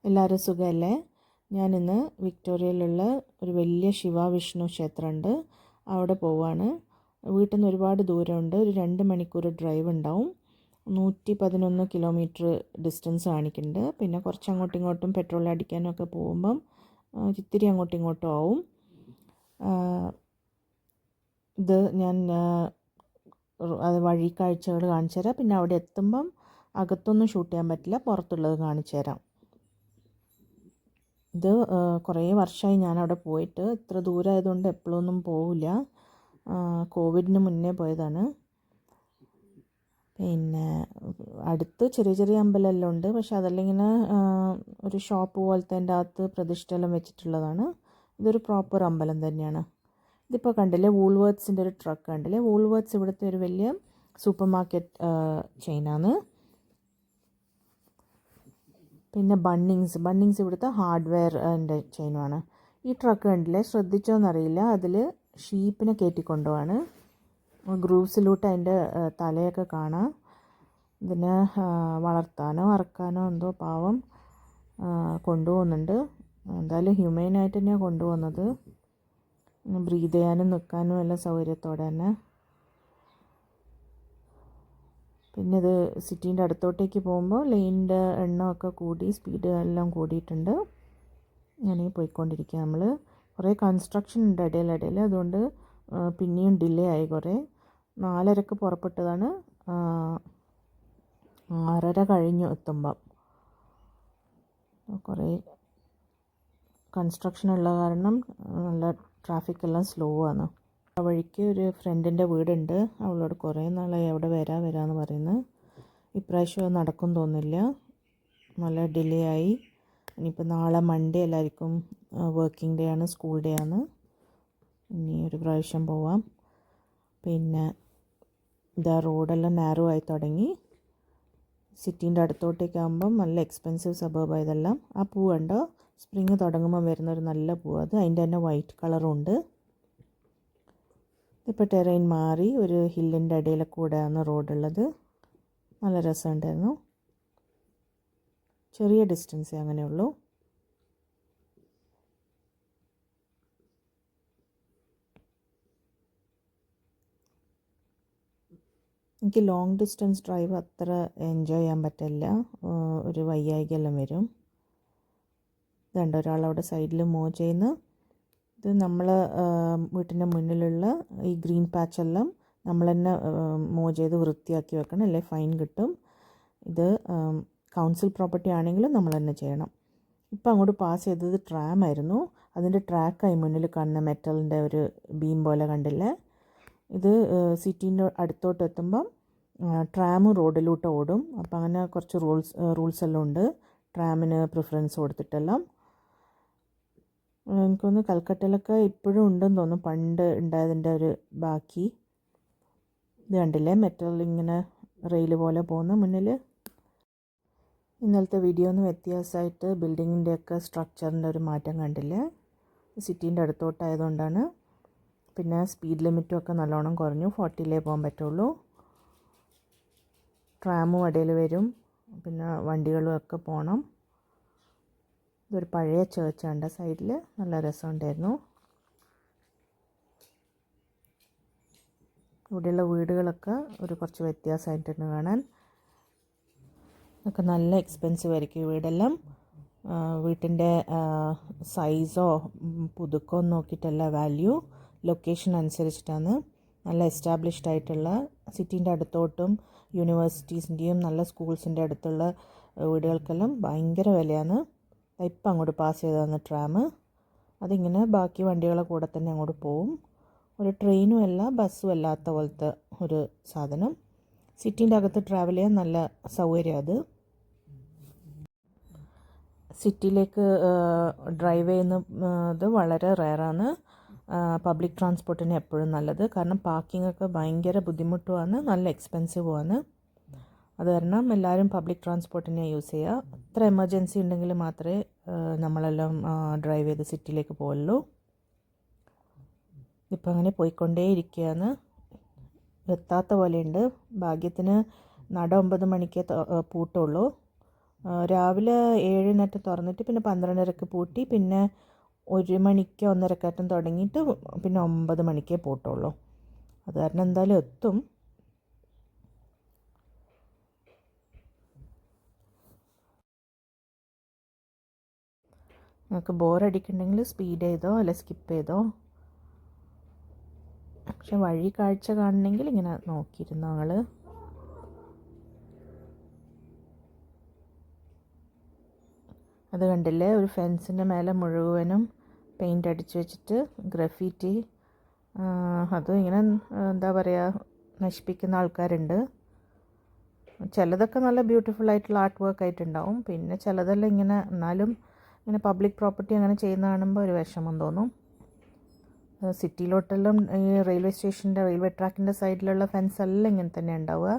എല്ലാവരും സുഖമല്ലേ? ഞാനിന്ന് വിക്ടോറിയയിലുള്ള ഒരു വലിയ ശിവവിഷ്ണു ക്ഷേത്രമുണ്ട്, അവിടെ പോവാണ്. വീട്ടിൽ നിന്ന് ഒരുപാട് ദൂരമുണ്ട്, ഒരു 2 മണിക്കൂർ ഡ്രൈവ് ഉണ്ടാവും. 111 കിലോമീറ്റർ ഡിസ്റ്റൻസ് കാണിക്കുന്നുണ്ട്. പിന്നെ കുറച്ച് അങ്ങോട്ടും ഇങ്ങോട്ടും പെട്രോൾ അടിക്കാനൊക്കെ പോകുമ്പം ഇത്തിരി അങ്ങോട്ടും ഇങ്ങോട്ടും ആവും. ഇത് ഞാൻ അത് വഴി കാഴ്ചകൾ കാണിച്ചു തരാം. പിന്നെ അവിടെ എത്തുമ്പം അകത്തൊന്നും ഷൂട്ട് ചെയ്യാൻ പറ്റില്ല, പുറത്തുള്ളത് കാണിച്ചു തരാം. ഇത് കുറേ വർഷമായി ഞാനവിടെ പോയിട്ട്. ഇത്ര ദൂരമായതുകൊണ്ട് എപ്പോഴൊന്നും പോവില്ല. കോവിഡിന് മുന്നേ പോയതാണ്. പിന്നെ അടുത്ത് ചെറിയ ചെറിയ അമ്പലമെല്ലാം ഉണ്ട്, പക്ഷെ അതെല്ലാം ഇങ്ങനെ ഒരു ഷോപ്പ് പോലത്തെ അതിൻ്റെ അകത്ത് പ്രതിഷ്ഠയെല്ലാം വെച്ചിട്ടുള്ളതാണ്. ഇതൊരു പ്രോപ്പർ അമ്പലം തന്നെയാണ്. ഇതിപ്പോൾ കണ്ടില്ലേ, വൂൾവേർട്സിൻ്റെ ഒരു ട്രക്ക് കണ്ടില്ലേ. വൂൾവേർട്സ് ഇവിടുത്തെ ഒരു വലിയ സൂപ്പർ മാർക്കറ്റ് ചെയിനാണ്. പിന്നെ ബണ്ണിങ്സ് ഇവിടുത്തെ ഹാർഡ്വെയറിൻ്റെ ചെയിനുമാണ്. ഈ ട്രക്ക് കണ്ടില്ലേ, ശ്രദ്ധിച്ചോന്നറിയില്ല, അതിൽ ഷീപ്പിനെ കയറ്റിക്കൊണ്ടുപോവാണ്. ഗ്രൂവ്സിലൂട്ട് അതിൻ്റെ തലയൊക്കെ കാണാം. ഇതിനെ വളർത്താനോ അറക്കാനോ എന്തോ പാവം കൊണ്ടുപോകുന്നുണ്ട്. എന്തായാലും ഹ്യൂമൈനായിട്ട് തന്നെയാണ് കൊണ്ടുപോകുന്നത്. ബ്രീത് ചെയ്യാനും നിൽക്കാനും എല്ലാം സൗകര്യത്തോടെ തന്നെ. പിന്നെ ഇത് സിറ്റീൻ്റെ അടുത്തോട്ടേക്ക് പോകുമ്പോൾ ലൈനിൻ്റെ എണ്ണമൊക്കെ കൂടി, സ്പീഡ് എല്ലാം കൂടിയിട്ടുണ്ട്. അങ്ങനെ പോയിക്കൊണ്ടിരിക്കുക നമ്മൾ. കുറേ കൺസ്ട്രക്ഷൻ ഉണ്ട് ഇടയിലിടയിൽ, അതുകൊണ്ട് പിന്നെയും ഡിലേ ആയി. കുറേ 4:30 പുറപ്പെട്ടതാണ്, 6:30 കഴിഞ്ഞു എത്തുമ്പം. കുറേ കൺസ്ട്രക്ഷൻ ഉള്ള കാരണം നല്ല ട്രാഫിക്കെല്ലാം സ്ലോ ആണ്. ആ വഴിക്ക് ഒരു ഫ്രണ്ടിൻ്റെ വീടുണ്ട്. അവളോട് കുറേ നാളായി അവിടെ വരാമെന്ന് പറയുന്നത്. ഇപ്രാവശ്യം നടക്കും തോന്നില്ല, നല്ല ഡിലേ ആയി. ഇനിയിപ്പോൾ നാളെ മൺഡേ എല്ലാവർക്കും വർക്കിംഗ് ഡേ ആണ്, സ്കൂൾ ഡേ ആണ്. ഇനി ഒരു പ്രാവശ്യം പോവാം. പിന്നെ ഇതാ റോഡെല്ലാം നാരോ ആയി തുടങ്ങി. സിറ്റീൻ്റെ അടുത്തോട്ടേക്കാകുമ്പം നല്ല എക്സ്പെൻസീവ് സബർബ് ഇതെല്ലാം. ആ പൂ കണ്ടോ, സ്പ്രിങ് തുടങ്ങുമ്പോൾ വരുന്നൊരു നല്ല പൂ, അത് അതിൻ്റെ തന്നെ വൈറ്റ് കളറും ഉണ്ട്. ഇപ്പോൾ ടെറൈൻ മാറി ഒരു ഹില്ലിൻ്റെ ഇടയിൽ കൂടെയാണ് റോഡുള്ളത്. നല്ല രസമുണ്ടായിരുന്നു. ചെറിയ ഡിസ്റ്റൻസേ അങ്ങനെയുള്ളൂ. എനിക്ക് ലോങ് ഡിസ്റ്റൻസ് ഡ്രൈവ് അത്ര എൻജോയ് ചെയ്യാൻ പറ്റില്ല, ഒരു വയ്യായികയെല്ലാം വരും. ഇതുണ്ട് ഒരാളവിടെ സൈഡിൽ മൂവ് ചെയ്യുന്നു. ഇത് നമ്മൾ വീട്ടിൻ്റെ മുന്നിലുള്ള ഈ ഗ്രീൻ പാച്ചെല്ലാം നമ്മൾ തന്നെ മൂവ് ചെയ്ത് വൃത്തിയാക്കി വെക്കണം, അല്ലേ ഫൈൻ കിട്ടും. ഇത് കൗൺസിൽ പ്രോപ്പർട്ടി ആണെങ്കിലും നമ്മൾ തന്നെ ചെയ്യണം. ഇപ്പം അങ്ങോട്ട് പാസ് ചെയ്തത് ട്രാമായിരുന്നു. അതിൻ്റെ ട്രാക്കായി മുന്നിൽ കാണുന്ന മെറ്റലിൻ്റെ ഒരു ബീം പോലെ കണ്ടില്ലേ. ഇത് സിറ്റീൻ്റെ അടുത്തോട്ട് എത്തുമ്പം ട്രാം റോഡിലോട്ട് ഓടും. അപ്പം അങ്ങനെ കുറച്ച് റൂൾസ് എല്ലാം ഉണ്ട്, ട്രാമിന് പ്രിഫറൻസ് കൊടുത്തിട്ടെല്ലാം. എനിക്കൊന്ന് കൽക്കട്ടയിലൊക്കെ ഇപ്പോഴും ഉണ്ടെന്ന് തോന്നുന്നു, പണ്ട് ഉണ്ടായതിൻ്റെ ഒരു ബാക്കി. ഇത് കണ്ടില്ലേ, മെറ്റൽ ഇങ്ങനെ റെയിൽ പോലെ പോകുന്ന മുന്നിൽ. ഇന്നലത്തെ വീഡിയോ ഒന്ന് വ്യത്യാസമായിട്ട് ബിൽഡിങ്ങിൻ്റെയൊക്കെ സ്ട്രക്ചറിൻ്റെ ഒരു മാറ്റം കണ്ടില്ലേ. സിറ്റീൻ്റെ അടുത്തോട്ടായതുകൊണ്ടാണ്. പിന്നെ സ്പീഡ് ലിമിറ്റും ഒക്കെ നല്ലോണം കുറഞ്ഞു, 40 പോകാൻ പറ്റുള്ളൂ. ട്രാമും ഇടയിൽ വരും, പിന്നെ വണ്ടികളും ഒക്കെ പോകണം. ഇതൊരു പഴയ ചേർച്ചുണ്ട് സൈഡിൽ, നല്ല രസമുണ്ടായിരുന്നു. ഇവിടെയുള്ള വീടുകളൊക്കെ ഒരു കുറച്ച് വ്യത്യാസമായിട്ടുണ്ട് കാണാൻ. ഒക്കെ നല്ല എക്സ്പെൻസീവ് ആയിരിക്കും വീടെല്ലാം. വീട്ടിൻ്റെ സൈസോ പുതുക്കോ നോക്കിയിട്ടല്ല വാല്യൂ, ലൊക്കേഷൻ അനുസരിച്ചിട്ടാണ്. നല്ല എസ്റ്റാബ്ലിഷ്ഡ് ആയിട്ടുള്ള സിറ്റീൻ്റെ അടുത്തോട്ടും യൂണിവേഴ്സിറ്റീസിൻ്റെയും നല്ല സ്കൂൾസിൻ്റെ അടുത്തുള്ള വീടുകൾക്കെല്ലാം ഭയങ്കര വിലയാണ്. ഇപ്പം അങ്ങോട്ട് പാസ് ചെയ്തതാണ് ട്രാം. അതിങ്ങനെ ബാക്കി വണ്ടികളെ കൂടെ തന്നെ അങ്ങോട്ട് പോവും. ഒരു ട്രെയിനും അല്ല ബസ്സും അല്ലാത്ത പോലത്തെ ഒരു സാധനം. സിറ്റീൻ്റെ അകത്ത് ട്രാവൽ ചെയ്യാൻ നല്ല സൗകര്യം. അത് സിറ്റിയിലേക്ക് ഡ്രൈവ് ചെയ്യുന്നത് വളരെ റെയറാണ്. പബ്ലിക് ട്രാൻസ്പോർട്ടിന് എപ്പോഴും നല്ലത്, കാരണം പാർക്കിംഗ് ഒക്കെ ഭയങ്കര ബുദ്ധിമുട്ടുമാണ്, നല്ല എക്സ്പെൻസീവുമാണ്. അത് കാരണം എല്ലാവരും പബ്ലിക് ട്രാൻസ്പോർട്ടിനെ യൂസ് ചെയ്യുക. അത്ര എമർജൻസി ഉണ്ടെങ്കിൽ മാത്രമേ നമ്മളെല്ലാം ഡ്രൈവ് ചെയ്ത് സിറ്റിയിലേക്ക് പോകുള്ളൂ. ഇപ്പം അങ്ങനെ പോയിക്കൊണ്ടേയിരിക്കുകയാണ്, എത്താത്ത പോലെയുണ്ട്. ഭാഗ്യത്തിന് നട 9 മണിക്കേ പൂട്ടുള്ളൂ. രാവിലെ 7-നെറ്റ് തുറന്നിട്ട് പിന്നെ 12:30 പൂട്ടി, പിന്നെ 1 മണിക്ക് 1:30 തുടങ്ങിയിട്ട് പിന്നെ 9 മണിക്കേ പൂട്ടുള്ളൂ. അത് കാരണം എന്തായാലും എത്തും. നിങ്ങൾക്ക് ബോറടിക്കുന്നുണ്ടെങ്കിൽ സ്പീഡ് ചെയ്തോ അല്ലെ സ്കിപ്പ് ചെയ്തോ. പക്ഷെ വഴി കാഴ്ച കാണണമെങ്കിൽ ഇങ്ങനെ നോക്കിയിരുന്നു ഞങ്ങൾ. അത് കണ്ടില്ലേ, ഒരു ഫെൻസിൻ്റെ മേലെ മുഴുവനും പെയിൻ്റ് അടിച്ച് വെച്ചിട്ട് ഗ്രഫിറ്റി. അതും ഇങ്ങനെ എന്താ പറയുക, നശിപ്പിക്കുന്ന ആൾക്കാരുണ്ട്. ചിലതൊക്കെ നല്ല ബ്യൂട്ടിഫുൾ ആയിട്ടുള്ള ആർട്ട് വർക്ക് ആയിട്ടുണ്ടാവും, പിന്നെ ചിലതെല്ലാം ഇങ്ങനെ എന്നാലും ഇങ്ങനെ പബ്ലിക് പ്രോപ്പർട്ടി അങ്ങനെ ചെയ്യുന്ന കാണുമ്പോൾ ഒരു വിഷമം തോന്നും. സിറ്റിയിലോട്ടെല്ലാം ഈ റെയിൽവേ സ്റ്റേഷൻ്റെ റെയിൽവേ ട്രാക്കിൻ്റെ സൈഡിലുള്ള ഫെൻസ് എല്ലാം ഇങ്ങനെ തന്നെ ഉണ്ടാവുക.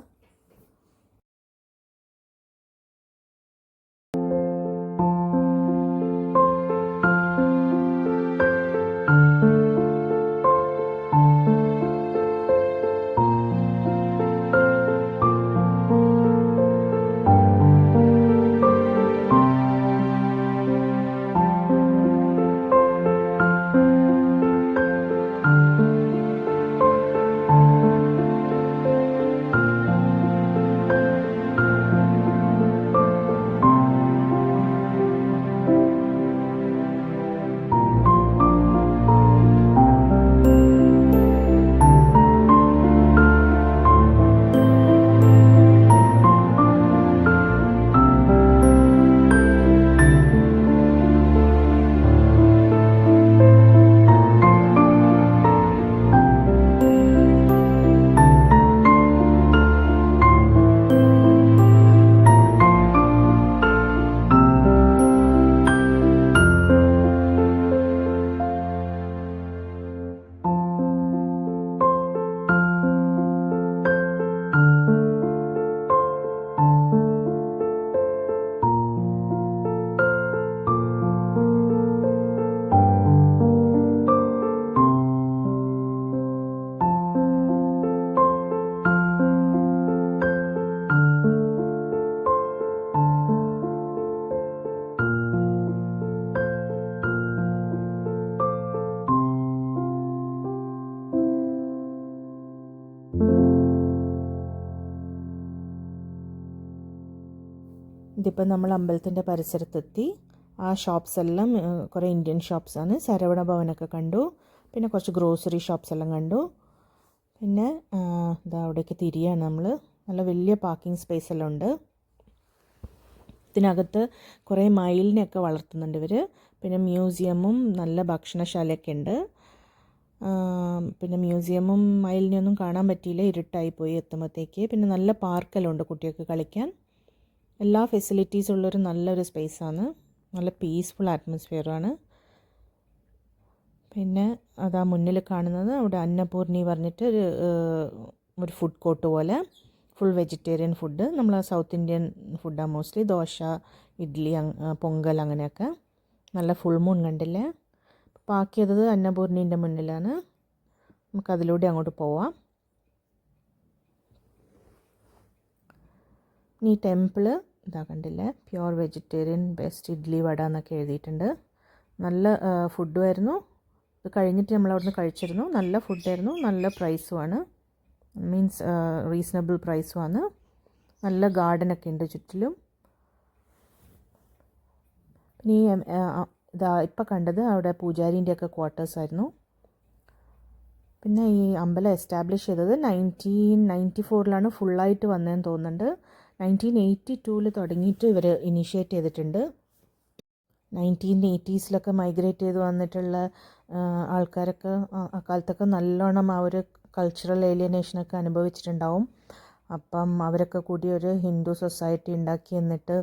ഇതിപ്പോൾ നമ്മൾ അമ്പലത്തിൻ്റെ പരിസരത്തെത്തി. ആ ഷോപ്സ് എല്ലാം കുറേ ഇന്ത്യൻ ഷോപ്സാണ്. ശരവണ ഭവനൊക്കെ കണ്ടു, പിന്നെ കുറച്ച് ഗ്രോസറി ഷോപ്സ് എല്ലാം കണ്ടു. പിന്നെ ഇതാ അവിടേക്ക് തിരിയാണ് നമ്മൾ. നല്ല വലിയ പാർക്കിംഗ് സ്പേസ് എല്ലാം ഉണ്ട്. ഇതിനകത്ത് കുറേ മയിലിനെയൊക്കെ വളർത്തുന്നുണ്ട് ഇവർ. പിന്നെ മ്യൂസിയമും നല്ല ഭക്ഷണശാലയൊക്കെ ഉണ്ട്. പിന്നെ മ്യൂസിയമും മയിലിനെയൊന്നും കാണാൻ പറ്റിയില്ല, ഇരുട്ടായിപ്പോയി എത്തുമ്പോഴത്തേക്ക്. പിന്നെ നല്ല പാർക്കെല്ലാം ഉണ്ട് കുട്ടികൾക്ക് കളിക്കാൻ. എല്ലാ ഫെസിലിറ്റീസും ഉള്ളൊരു നല്ലൊരു സ്പേസാണ്. നല്ല പീസ്ഫുൾ ആറ്റ്മോസ്ഫിയറാണ്. പിന്നെ അതാ മുന്നിൽ കാണുന്നത് അവിടെ അന്നപൂർണി പറഞ്ഞിട്ട് ഒരു ഫുഡ് കോർട്ട് പോലെ, ഫുൾ വെജിറ്റേറിയൻ ഫുഡ്. നമ്മൾ സൗത്ത് ഇന്ത്യൻ ഫുഡാണ് മോസ്റ്റ്ലി. ദോശ, ഇഡ്ഡലി, പൊങ്കൽ അങ്ങനെയൊക്കെ. നല്ല ഫുൾ മൂൺ കണ്ടില്ലേ. പാർക്ക് ചെയ്തത് അന്നപൂർണീൻ്റെ മുന്നിലാണ്. നമുക്കതിലൂടെ അങ്ങോട്ട് പോവാം. ഈ ടെമ്പിള് ഇതാ കണ്ടില്ലേ, പ്യുവർ വെജിറ്റേറിയൻ, ബെസ്റ്റ് ഇഡ്ഡലി വട എന്നൊക്കെ എഴുതിയിട്ടുണ്ട്. നല്ല ഫുഡുമായിരുന്നു. ഇത് കഴിഞ്ഞിട്ട് നമ്മൾ അവിടുന്ന് കഴിച്ചിരുന്നു. നല്ല ഫുഡായിരുന്നു, നല്ല പ്രൈസുമാണ്. Means reasonable പ്രൈസുമാണ്. നല്ല ഗാർഡനൊക്കെ ഉണ്ട് ചുറ്റിലും. പിന്നെ ഈ ഇതാ ഇപ്പം കണ്ടത് അവിടെ പൂജാരീൻ്റെയൊക്കെ ക്വാർട്ടേഴ്സായിരുന്നു. പിന്നെ ഈ അമ്പലം എസ്റ്റാബ്ലിഷ് ചെയ്തത് 1994 ഫുള്ളായിട്ട് വന്നതെന്ന് തോന്നുന്നുണ്ട്. 1982 തുടങ്ങിയിട്ട് ഇവർ ഇനീഷ്യേറ്റ് ചെയ്തിട്ടുണ്ട്. 1980s മൈഗ്രേറ്റ് ചെയ്ത് വന്നിട്ടുള്ള ആൾക്കാരൊക്കെ അക്കാലത്തൊക്കെ നല്ലോണം ആ ഒരു കൾച്ചറൽ ഏലിയനേഷനൊക്കെ അനുഭവിച്ചിട്ടുണ്ടാവും. അപ്പം അവരൊക്കെ കൂടി ഒരു ഹിന്ദു സൊസൈറ്റി ഉണ്ടാക്കി, എന്നിട്ട്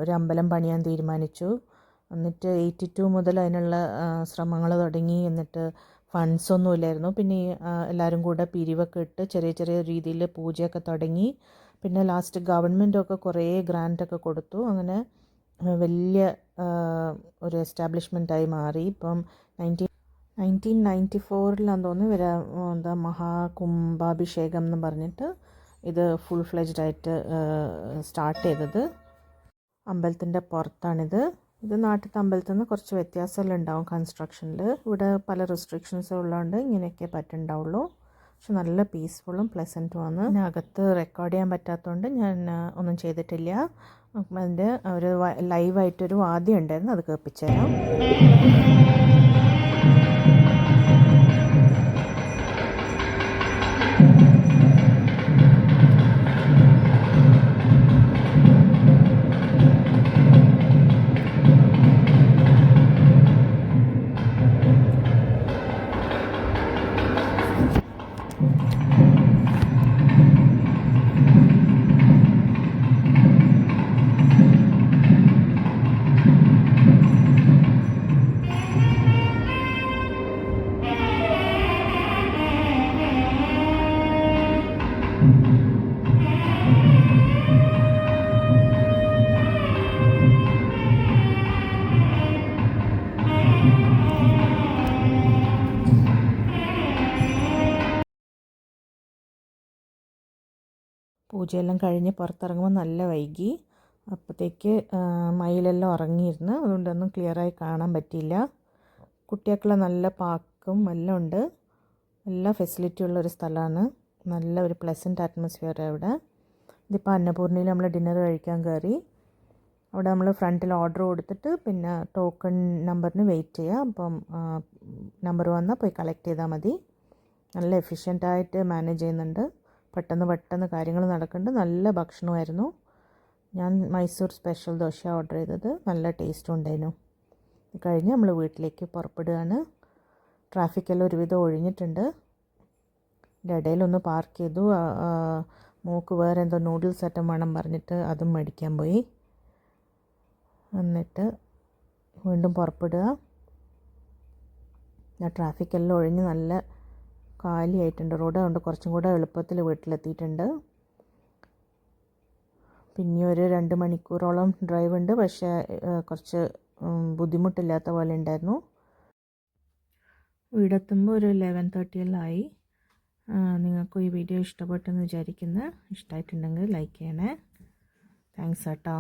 ഒരു അമ്പലം പണിയാൻ തീരുമാനിച്ചു. എന്നിട്ട് 82 മുതൽ അതിനുള്ള ശ്രമങ്ങൾ തുടങ്ങി. എന്നിട്ട് ഫണ്ട്സൊന്നും ഇല്ലായിരുന്നു. പിന്നെ എല്ലാവരും കൂടെ പിരിവൊക്കെ ഇട്ട് ചെറിയ ചെറിയ രീതിയിൽ പൂജയൊക്കെ തുടങ്ങി. പിന്നെ ലാസ്റ്റ് ഗവൺമെൻറ്റൊക്കെ കുറേ ഗ്രാൻറ്റൊക്കെ കൊടുത്തു. അങ്ങനെ വലിയ ഒരു എസ്റ്റാബ്ലിഷ്മെൻറ്റായി മാറി. ഇപ്പം 1994 തോന്നുന്നു ഇവർ എന്താ മഹാകുംഭാഭിഷേകം എന്ന് പറഞ്ഞിട്ട് ഇത് ഫുൾ ഫ്ലെജ്ഡ് ആയിട്ട് സ്റ്റാർട്ട് ചെയ്തത്. അമ്പലത്തിൻ്റെ പുറത്താണിത്. ഇത് നാട്ടിലത്തെ അമ്പലത്തിൽ നിന്ന് കുറച്ച് വ്യത്യാസമെല്ലാം ഉണ്ടാവും കൺസ്ട്രക്ഷനിൽ. ഇവിടെ പല റെസ്ട്രിക്ഷൻസും ഉള്ളതുകൊണ്ട് ഇങ്ങനെയൊക്കെ പറ്റുന്നുണ്ടാവുള്ളൂ. പക്ഷെ നല്ല പീസ്ഫുള്ളും പ്ലസൻറ്റുമാണ്. പിന്നെ അകത്ത് റെക്കോർഡ് ചെയ്യാൻ പറ്റാത്തതുകൊണ്ട് ഞാൻ ഒന്നും ചെയ്തിട്ടില്ല. അതിൻ്റെ ഒരു ലൈവായിട്ടൊരു വാദ്യം ഉണ്ടായിരുന്നു, അത് കേൾപ്പിച്ചു തരാം. പൂജയെല്ലാം കഴിഞ്ഞ് പുറത്തിറങ്ങുമ്പോൾ നല്ല വൈകി. അപ്പോഴത്തേക്ക് മയിലെല്ലാം ഉറങ്ങിയിരുന്നു, അതുകൊണ്ടൊന്നും ക്ലിയറായി കാണാൻ പറ്റിയില്ല. കുട്ടികൾക്കുള്ള നല്ല പാർക്കും എല്ലാം ഉണ്ട്. എല്ലാ ഫെസിലിറ്റി ഉള്ളൊരു സ്ഥലമാണ്. നല്ല ഒരു പ്ലസൻറ്റ് അറ്റ്മോസ്ഫിയർ അവിടെ. ഇതിപ്പോൾ അന്നപൂർണയിൽ നമ്മൾ ഡിന്നർ കഴിക്കാൻ കയറി. അവിടെ നമ്മൾ ഫ്രണ്ടിൽ ഓർഡർ കൊടുത്തിട്ട് പിന്നെ ടോക്കൺ നമ്പറിന് വെയിറ്റ് ചെയ്യുക. അപ്പം നമ്പർ വന്നാൽ പോയി കളക്ട് ചെയ്താൽ മതി. നല്ല എഫിഷ്യൻ്റായിട്ട് മാനേജ് ചെയ്യുന്നുണ്ട്. പെട്ടെന്ന് കാര്യങ്ങൾ നടക്കുന്നുണ്ട്. നല്ല ഭക്ഷണമായിരുന്നു. ഞാൻ മൈസൂർ സ്പെഷ്യൽ ദോശ ഓർഡർ ചെയ്തത്. നല്ല ടേസ്റ്റും ഉണ്ടായിരുന്നു. കഴിഞ്ഞ് നമ്മൾ വീട്ടിലേക്ക് പുറപ്പെടുകയാണ്. ട്രാഫിക്കെല്ലാം ഒരുവിധം ഒഴിഞ്ഞിട്ടുണ്ട്. ഇതിൻ്റെ ഇടയിലൊന്ന് പാർക്ക് ചെയ്തു. മോക്ക് വേറെ എന്തോ നൂഡിൽസ് ഐറ്റം വേണം പറഞ്ഞിട്ട് അതും മേടിക്കാൻ പോയി. എന്നിട്ട് വീണ്ടും പുറപ്പെടുക. ട്രാഫിക്കെല്ലാം ഒഴിഞ്ഞ് നല്ല കാലിയായിട്ടുണ്ട് റോഡ്. അതുകൊണ്ട് കുറച്ചും കൂടെ എളുപ്പത്തിൽ വീട്ടിലെത്തിയിട്ടുണ്ട്. പിന്നെ ഒരു 2 മണിക്കൂറോളം ഡ്രൈവ് ഉണ്ട്. പക്ഷേ കുറച്ച് ബുദ്ധിമുട്ടില്ലാത്ത പോലെ ഉണ്ടായിരുന്നു. വീടെത്തുമ്പോൾ ഒരു 11:30 എല്ലാം ആയി. നിങ്ങൾക്കും ഈ വീഡിയോ ഇഷ്ടപ്പെട്ടെന്ന് വിചാരിക്കുന്നു. ഇഷ്ടമായിട്ടുണ്ടെങ്കിൽ ലൈക്ക് ചെയ്യണേ. താങ്ക്സ് കേട്ടോ.